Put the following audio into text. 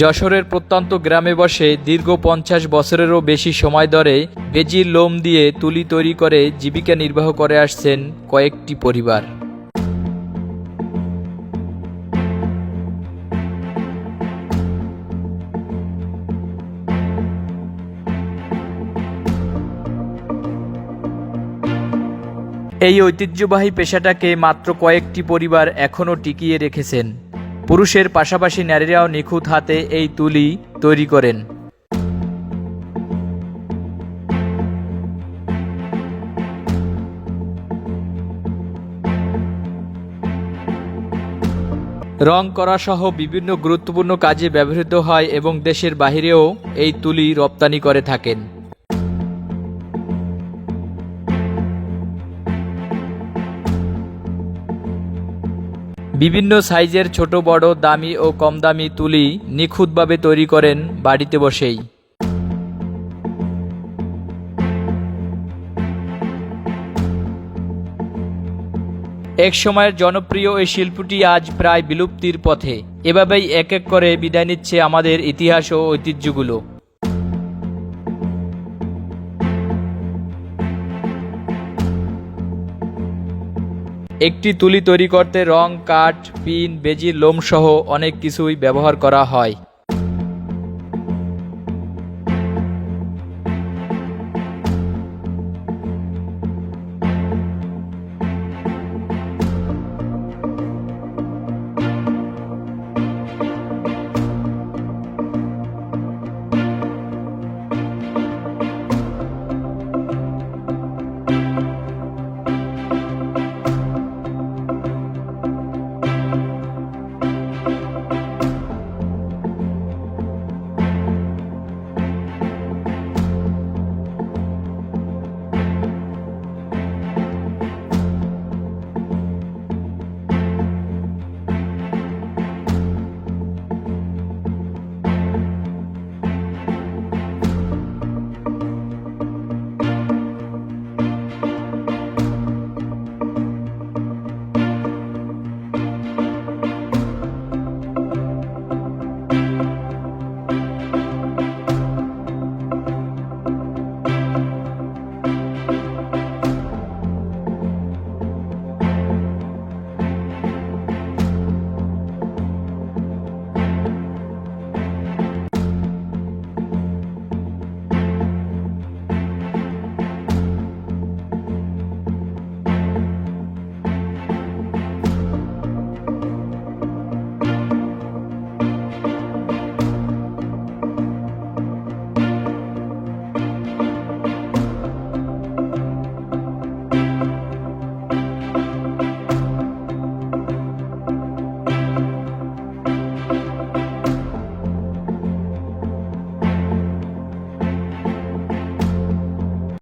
যশোরের প্রত্যন্ত গ্রামে বসে দীর্ঘ ৫০ বছরেরও বেশি সময় ধরে বেজির লোম দিয়ে তুলি তৈরি করে জীবিকা নির্বাহ করে আসছেন কয়েকটি পরিবার। এই ঐতিহ্যবাহী পেশাটাকে মাত্র কয়েকটি পরিবার এখনও টিকিয়ে রেখেছেন। পুরুষের পাশাপাশি নারীরাও নিখুঁত হাতে এই তুলি তৈরি করেন। রং করা সহ বিভিন্ন গুরুত্বপূর্ণ কাজে ব্যবহৃত হয় এবং দেশের বাহিরেও এই তুলি রপ্তানি করে থাকেন। বিভিন্ন সাইজের ছোট বড়, দামি ও কম দামি তুলি নিখুঁতভাবে তৈরি করেন বাড়িতে বসেই। এক সময়ের জনপ্রিয় এই শিল্পটি আজ প্রায় বিলুপ্তির পথে। এভাবেই এক এক করে বিদায় নিচ্ছে আমাদের ইতিহাস ও ঐতিহ্যগুলো। একটি তুলি তৈরি করতে রং, কাঠ, পিন, বেজির লোম সহ অনেক কিছুই ব্যবহার করা হয়।